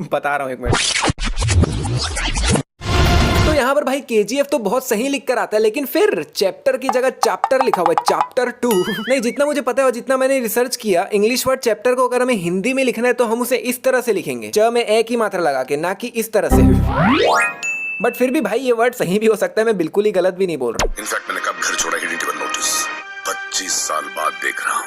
बता रहा हूँ एक मिनट। तो यहाँ पर भाई केजीएफ तो बहुत सही लिख कर आता है, लेकिन फिर चैप्टर की जगह चैप्टर लिखा हुआ है, चैप्टर 2। नहीं, जितना मुझे पता है और जितना मैंने रिसर्च किया, इंग्लिश वर्ड चैप्टर को अगर हमें हिंदी में लिखना है तो हम उसे इस तरह से लिखेंगे, च में ए की मात्रा लगा के, ना कि इस तरह से। बट फिर भी भाई ये वर्ड सही भी हो सकता है, मैं बिल्कुल ही गलत भी नहीं बोल रहा। इनफैक्ट मैंने कब घर छोड़ा ही नोटिस 25 साल बाद देख रहा हूँ।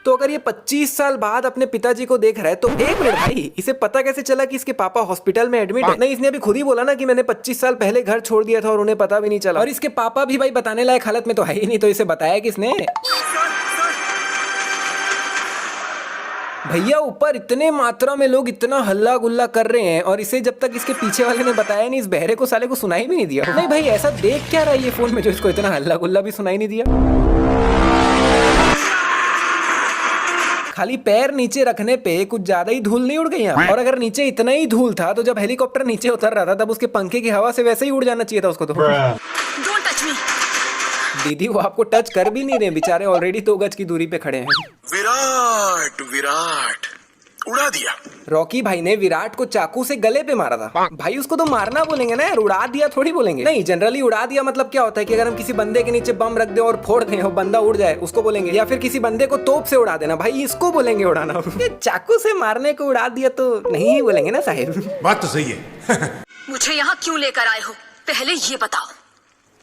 तो अगर ये 25 साल बाद अपने पिताजी को देख रहा है तो एक मिनट भाई, इसे पता कैसे चला कि इसके पापा हॉस्पिटल में एडमिट है? नहीं, इसने अभी खुद ही बोला ना कि मैंने 25 साल पहले घर छोड़ दिया था और उन्हें पता भी नहीं चला। और इसके पापा भी भाई बताने लायक हालत में तो है ही नहीं, तो इसे बताया किसने? भैया ऊपर इतने मात्रा में लोग इतना हल्ला गुल्ला कर रहे हैं और इसे जब तक इसके पीछे वाले ने बताया नहीं, इस बहरे को साले को सुनाई भी नहीं दिया। नहीं भाई, ऐसा देख क्या रहा है ये फोन में जो इसको इतना हल्ला गुल्ला भी सुनाई नहीं दिया? खाली पैर नीचे रखने पे कुछ ज्यादा ही धूल नहीं उड़ गई यहाँ? और अगर नीचे इतना ही धूल था तो जब हेलीकॉप्टर नीचे उतर रहा था तब उसके पंखे की हवा से वैसे ही उड़ जाना चाहिए था उसको तो। Don't touch me. दीदी वो आपको टच कर भी नहीं रहे, बेचारे ऑलरेडी 2 गज की दूरी पे खड़े हैं। विराट विराट उड़ा दिया। रॉकी भाई ने विराट को चाकू से गले पे मारा था। भाई उसको तो मारना बोलेंगे ना यार, उड़ा दिया थोड़ी बोलेंगे। नहीं, जनरली उड़ा दिया मतलब क्या होता है कि अगर हम किसी बंदे के नीचे बम रख दे और फोड़ दें और बंदा उड़ जाए उसको बोलेंगे, या फिर किसी बंदे को तोप से उड़ा देना, भाई इसको बोलेंगे उड़ाना। ये चाकू से मारने को उड़ा दिया तो नहीं ही बोलेंगे ना साहिब। बात तो सही है। मुझे यहाँ क्यों लेकर आए हो, पहले ये बताओ।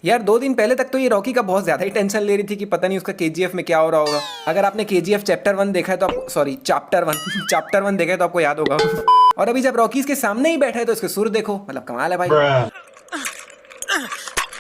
यार 2 दिन पहले तक तो ये रॉकी का बहुत ज्यादा ही टेंशन ले रही थी कि पता नहीं उसका केजीएफ में क्या हो रहा होगा। अगर आपने केजीएफ चैप्टर 1 देखा है तो आपको, सॉरी चैप्टर 1 देखा है तो आपको याद होगा। और अभी जब रॉकी इसके सामने ही बैठा है तो इसके सुर देखो, मतलब कमाल है भाई।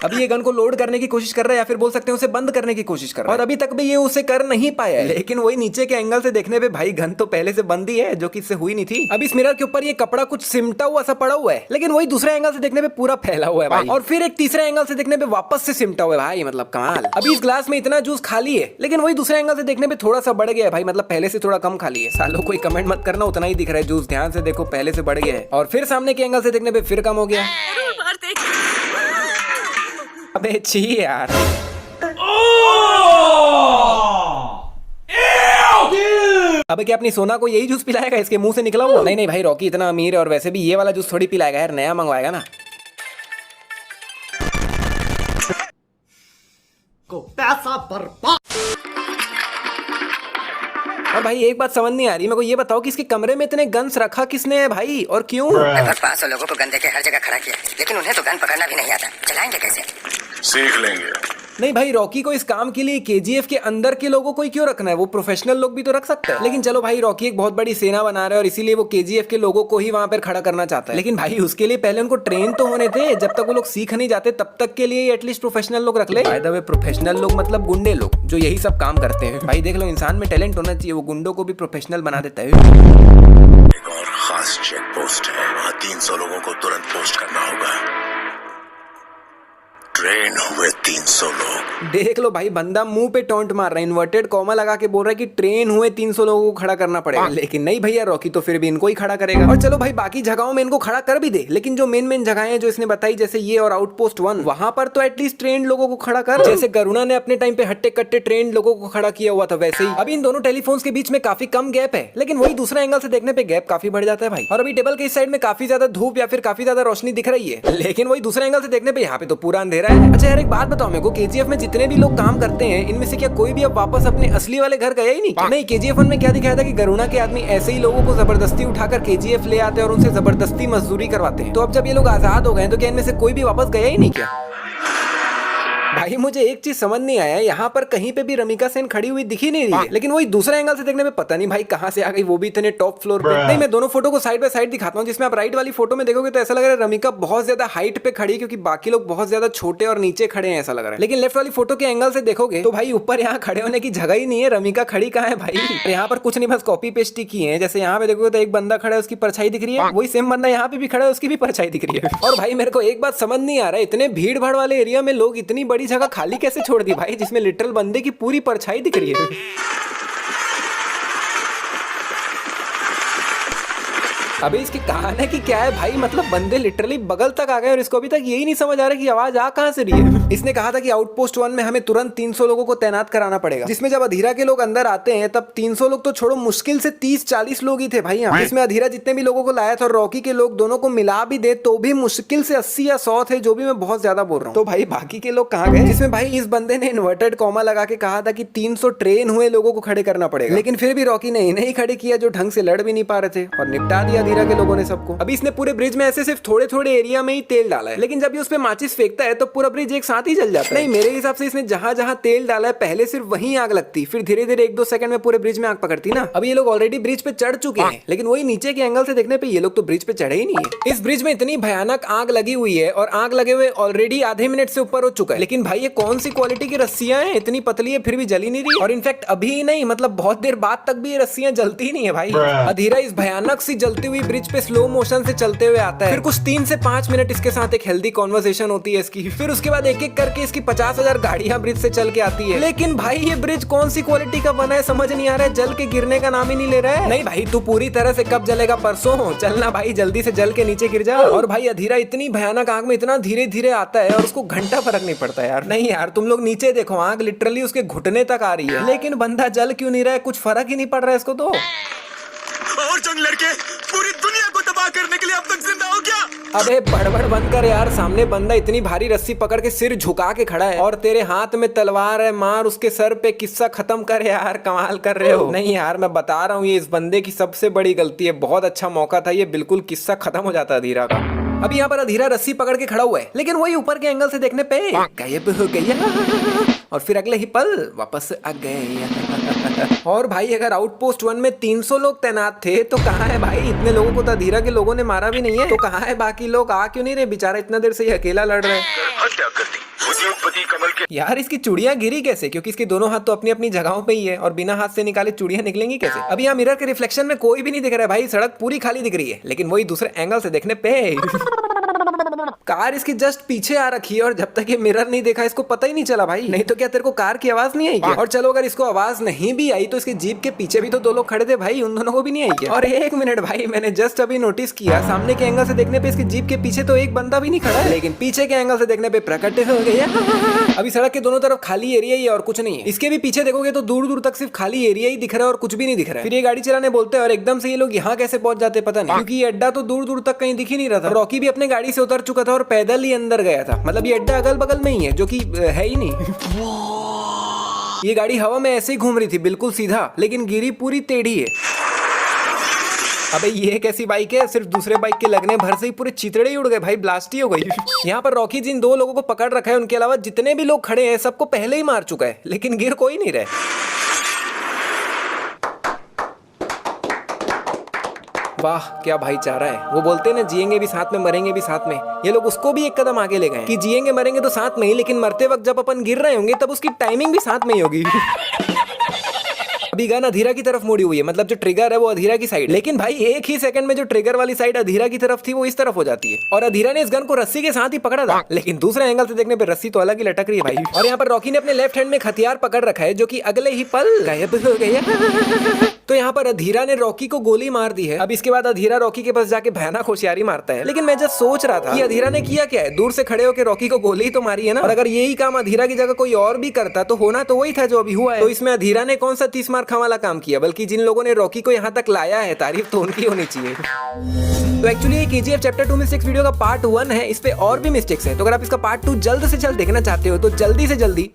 अभी ये गन को लोड करने की कोशिश कर रहा है, या फिर बोल सकते हैं उसे बंद करने की कोशिश कर रहा है, और अभी तक भी ये उसे कर नहीं पाया है। लेकिन वही नीचे के एंगल से देखने पे भाई गन तो पहले से बंद ही है, जो कि इससे हुई नहीं थी। अब इस मिरर के ऊपर ये कपड़ा कुछ सिमटा हुआ सा पड़ा हुआ है, लेकिन वही दूसरे एंगल से देखने पे पूरा फैला हुआ है भाई, और फिर एक तीसरे एंगल से देखने पे वापस से सिमटा हुआ है भाई, मतलब कमाल। अभी इस ग्लास में इतना जूस खाली है, लेकिन वही दूसरे एंगल से देखने पे थोड़ा सा बढ़ गया है भाई, मतलब पहले से थोड़ा कम खाली है। सालों कोई कमेंट मत करना, उतना ही दिख रहा है जूस, ध्यान से देखो पहले से बढ़ गया है, और फिर सामने के एंगल से देखने पे फिर कम हो गया। अबे छी यार। अबे क्या अपनी सोना को यही जूस पिलाएगा इसके मुंह से निकला हुआ? नहीं नहीं भाई, रॉकी इतना अमीर है और वैसे भी ये वाला जूस थोड़ी पिलाएगा यार, नया मंगवाएगा ना। को पैसा बर्बाद। और भाई एक बात समझ नहीं आ रही मेरे को, ये बताओ कि इसके कमरे में इतने गन्स रखा किसने है भाई, और क्यों? लगभग 500 लोगों को गन देके हर जगह खड़ा किया, लेकिन उन्हें तो गन पकड़ना भी नहीं आता, चलाएंगे कैसे? सीख लेंगे। नहीं भाई, रॉकी को इस काम के लिए केजीएफ के अंदर के लोगों को ही क्यों रखना है? वो प्रोफेशनल लोग भी तो रख सकते हैं। लेकिन चलो भाई, रॉकी एक बहुत बड़ी सेना बना रहा है और इसीलिए वो केजीएफ के लोगों को ही वहां पर खड़ा करना चाहता है। लेकिन भाई उसके लिए पहले उनको ट्रेन तो होने थे, जब तक वो लोग सीख नहीं जाते तब तक के लिए एटलीस्ट प्रोफेशनल लोग रख ले। बाय द वे प्रोफेशनल लोग मतलब गुंडे लोग जो यही सब काम करते हैं। भाई देख लो, इंसान में टैलेंट होना चाहिए, वो गुंडों को भी प्रोफेशनल बना देता है। एक और खास चेक पोस्ट है, वहाँ 300 लोगों को तुरंत पोस्ट करना होगा। ट्रेन हुए 300 लोग। देख लो भाई, बंदा मुंह पे टॉन्ट मार रहा है, इन्वर्टेड कॉमा लगा के बोल रहा है कि ट्रेन हुए 300 लोगों को खड़ा करना पड़ेगा। लेकिन नहीं भैया, रॉकी तो फिर भी इनको ही खड़ा करेगा। और चलो भाई, बाकी जगहों में इनको खड़ा कर भी दे, लेकिन जो मेन जगहें जो इसने बताई जैसे ये और आउटपोस्ट 1, वहां पर तो एटलीस्ट ट्रेन लोगों को खड़ा कर। जैसे गरुणा ने अपने टाइम पे हट्टे कट्टे ट्रेन लोगों को खड़ा किया हुआ था, वैसे ही अभी इन दोनों टेलीफोन्स के बीच में काफी कम गैप है, लेकिन वही दूसरा एंगल से देखने पे गैप काफी बढ़ जाता है भाई। और अभी टेबल के इस साइड में काफी ज्यादा धूप या फिर काफी ज्यादा रोशनी दिख रही है, लेकिन वही दूसरे एंगल से देखने पे यहाँ पे तो पूरा अंधेरा है। अच्छा यार एक बात बताओ मेरे को, केजीएफ में जितने भी लोग काम करते हैं इनमें से क्या कोई भी अब वापस अपने असली वाले घर गया ही नहीं? नहीं, केजीएफ 1 में क्या दिखाया था कि गरुणा के आदमी ऐसे ही लोगों को जबरदस्ती उठाकर केजीएफ ले आते हैं और उनसे जबरदस्ती मजदूरी करवाते हैं। तो अब जब ये लोग आजाद हो गए तो क्या इनमें से कोई भी वापस गया ही नहीं क्या? भाई मुझे एक चीज समझ नहीं आया, यहाँ पर कहीं पे भी रमिका सेन खड़ी हुई दिखी नहीं रही है, लेकिन वही दूसरे एंगल से देखने पे पता नहीं भाई कहाँ से आ गई, वो भी इतने टॉप फ्लोर पे। नहीं, मैं दोनों फोटो को साइड बाय साइड दिखाता हूँ, जिसमें आप राइट वाली फोटो में देखोगे तो ऐसा लग रहा है रमिका बहुत ज्यादा हाइट पे खड़ी है, क्योंकि बाकी लोग बहुत ज्यादा छोटे और नीचे खड़े हैं ऐसा लग रहा है। लेकिन लेफ्ट वाली फोटो के एंगल से देखोगे तो भाई ऊपर यहाँ खड़े होने की जगह ही नहीं है, रमिका खड़ी कहाँ है भाई? यहाँ पर कुछ नहीं, बस कॉपी पेस्ट ही की है। जैसे यहाँ पे देखोगे तो एक बंदा खड़ा है, उसकी परछाई दिख रही है, वही सेम बंदा यहाँ पे भी खड़ा है, उसकी भी परछाई दिख रही है। और भाई मेरे को एक बात समझ नहीं आ रहा है, इतने भीड़ भाड़ वाले एरिया में लोग इतनी बड़ी जगह खाली कैसे छोड़ दी भाई, जिसमें लिटरल बंदे की पूरी परछाई दिख रही है। अबे इसकी कहानी की क्या है भाई, मतलब बंदे लिटरली बगल तक आ गए और इसको अभी तक यही नहीं समझ आ रहा कि आवाज आ कहां से रही है। इसने कहा था कि आउटपोस्ट 1 में हमें तुरंत 300 लोगों को तैनात कराना पड़ेगा, जिसमें जब अधीरा के लोग अंदर आते हैं तब 300 लोग तो छोड़ो, मुश्किल से 30-40 लोग ही थे भाई यहाँ। इसमें अधीरा जितने भी लोगों को लाया था और रॉकी के लोग दोनों को मिला भी दे तो भी मुश्किल से 80 या 100 थे, जो भी मैं बहुत ज्यादा बोल रहा हूँ। तो भाई बाकी के लोग कहाँ गए? जिसमें भाई इस बंदे ने इन्वर्टेड कॉमा लगा के कहा था कि 300 ट्रेन हुए लोगों को खड़े करना पड़ेगा, लेकिन फिर भी रॉकी ने इन्हें खड़े किया जो ढंग से लड़ भी नहीं पा रहे थे और निपटा दिया अधीरा के लोगों ने सबको। अभी इसने पूरे ब्रिज में ऐसे सिर्फ थोड़े थोड़े एरिया में ही तेल डाला है, लेकिन जब ये उस पे माचिस फेंकता है तो पूरा ब्रिज एक साथ ही जल जाता है। नहीं, मेरे हिसाब से इसने जहां जहां तेल डाला है पहले सिर्फ वहीं आग लगती, फिर धीरे धीरे 1-2 सेकंड में पूरे ब्रिज में आग पकड़ती ना। अब ये लोग ऑलरेडी ब्रिज पे चढ़ चुके हैं, लेकिन वही नीचे के एंगल से देखने पे ये लोग तो ब्रिज पे चढ़े ही नहीं है। इस ब्रिज में इतनी भयानक आग लगी हुई है और आग लगे हुए ऑलरेडी आधे मिनट से ऊपर हो चुका है, लेकिन भाई ये कौन सी क्वालिटी की रस्सियां हैं, इतनी पतली है फिर भी जली नहीं रही। और इनफैक्ट अभी नहीं, मतलब बहुत देर बाद तक भी ये रस्सियां जलती ही नहीं है भाई। अधीरा इस भयानक सी जलती हुई ब्रिज पे स्लो मोशन से चलते हुए आता है, फिर कुछ 3 से 5 मिनट इसके साथ एक हेल्दी कॉन्वर्सेशन होती है इसकी, फिर उसके बाद एक एक करके इसकी 50,000 गाड़ियां ब्रिज से चल के आती है। लेकिन भाई ये ब्रिज कौन सी क्वालिटी का बना है समझ नहीं आ रहा है, जल के गिरने का नाम ही नहीं ले रहा है। नहीं भाई तू पूरी तरह से कब जलेगा, परसों चलना भाई, जल्दी से जल के नीचे गिर जा। और भाई अधीरा इतनी भयानक आग में इतना धीरे धीरे आता है और उसको घंटा फर्क नहीं पड़ता यार। नहीं यार तुम लोग नीचे देखो, आग लिटरली उसके घुटने तक आ रही है, लेकिन बंदा जल क्यों नहीं रहा है, कुछ फर्क ही नहीं पड़ रहा है इसको। तो और जंग लड़के पूरी दुनिया को तबाह करने के लिए अब तक जिंदा हो क्या? अबे बड़बड़ बंद कर यार, सामने बंदा इतनी भारी रस्सी पकड़ के सिर झुका के खड़ा है और तेरे हाथ में तलवार है, मार उसके सर पे, किस्सा खत्म कर यार, कमाल कर रहे हो। नहीं यार मैं बता रहा हूँ ये इस बंदे की सबसे बड़ी गलती है, बहुत अच्छा मौका था ये, बिल्कुल किस्सा खत्म हो जाता अधीरा का। अभी यहाँ पर अधीरा रस्सी पकड़ के खड़ा हुआ है, लेकिन वही ऊपर के एंगल से देखने पे गायब हो गया और फिर अगले ही पल वापस आ गए। और भाई अगर आउटपोस्ट 1 में 300 लोग तैनात थे तो कहाँ है भाई, इतने लोगों को तो अधीरा के लोगों ने मारा भी नहीं है, तो कहाँ है बाकी लोग, आ क्यों नहीं रहे? बेचारा इतना देर से ये अकेला लड़ रहा है। हत्या कर दी उद्योगपति कमल के। यार इसकी चूड़ियां गिरी कैसे, क्योंकि इसके दोनों हाथ तो अपनी अपनी जगहों पे ही है और बिना हाथ से निकाले चूड़ियां निकलेंगी कैसे? अभी यहाँ मिरर के रिफ्लेक्शन में कोई भी नहीं दिख रहा है भाई, सड़क पूरी खाली दिख रही है, लेकिन वही दूसरे एंगल से देखने पे कार इसकी जस्ट पीछे आ रखी है और जब तक ये मिरर नहीं देखा इसको पता ही नहीं चला भाई। नहीं तो क्या तेरे को कार की आवाज नहीं आई क्या? और चलो अगर इसको आवाज नहीं भी आई तो इसके जीप के पीछे भी तो 2 लोग खड़े थे भाई, उन दोनों को भी नहीं आई क्या? और 1 मिनट भाई, मैंने जस्ट अभी नोटिस किया सामने के एंगल से देखने पे इसकी जीप के पीछे तो एक बंदा भी नहीं खड़ा है, लेकिन पीछे के एंगल से देखने पे प्रकट हो गया। अभी सड़क के दोनों तरफ खाली एरिया ही है और कुछ नहीं है। इसके भी पीछे देखोगे तो दूर दूर तक सिर्फ खाली एरिया ही दिख रहा है और कुछ भी नहीं दिख रहा है। फिर ये गाड़ी चलाने बोलते हैं और एकदम से ये लोग यहाँ कैसे पहुंच जाते पता नहीं, क्योंकि ये अड्डा तो दूर दूर तक कहीं दिख ही नहीं रहा था। रॉकी भी अपने गाड़ी से उतर चुका था और पैदल ही अंदर गया था, मतलब ये अड्डा अगल बगल में ही है जो कि है ही नहीं। ये गाड़ी हवा में ऐसे ही घूम रही थी बिल्कुल सीधा, लेकिन गिरी पूरी टेढ़ी है। अबे ये कैसी बाइक है, सिर्फ दूसरे बाइक के लगने भर से ही पूरे चितड़े ही उड़ गए भाई, ब्लास्ट ही हो गई। यहाँ पर रॉकी जिन 2 लोगों को पकड़ रखा है उनके अलावा जितने भी लोग खड़े हैं सबको पहले ही मार चुका है, लेकिन गिर कोई नहीं रहे। वाह क्या भाईचारा है, वो बोलते हैं ना जिएंगे भी साथ में मरेंगे भी साथ में, ये लोग उसको भी एक कदम आगे ले गए कि जिएंगे मरेंगे तो साथ में ही, लेकिन मरते वक्त जब अपन गिर रहे होंगे तब उसकी टाइमिंग भी साथ में ही होगी। अभी गन अधीरा की तरफ मुड़ी हुई है, मतलब जो ट्रिगर है वो अधीरा की साइड, लेकिन भाई एक ही सेकंड में जो ट्रिगर वाली साइड अधीरा की तरफ थी वो इस तरफ हो जाती है और अधीरा ने इस गन को रस्सी के साथ ही पकड़ा था, लेकिन दूसरे एंगल से देखने पे रस्सी तो अलग ही लटक रही है भाई। और यहाँ पर रॉकी ने अपने लेफ्ट हैंड में हथियार पकड़ रखा है जो कि अगले ही पल गायब हो गया। तो यहाँ पर अधीरा ने रॉकी को गोली मार दी है। अब इसके बाद अधीरा रॉकी के पास जाके भयानक होशियारी मारता है, लेकिन मैं जस्ट सोच रहा था कि अधीरा ने किया क्या है, दूर से खड़े होकर रॉकी को गोली ही तो मारी है ना, और अगर यही काम अधीरा की जगह कोई और भी करता तो होना तो वही था जो अभी हुआ है। तो इसमें अधीरा ने कौन सा 30 मार खा वाला काम किया, बल्कि जिन लोगों ने रॉकी को यहाँ तक लाया है तारीफ तो उनकी होनी चाहिए। तो एक्चुअली ये KGF चैप्टर 2 मिस्टेक्स वीडियो का पार्ट 1 है, इस पे और भी मिस्टेक्स है, तो अगर आप इसका पार्ट 2 जल्द से जल्द देखना चाहते हो तो जल्दी से जल्दी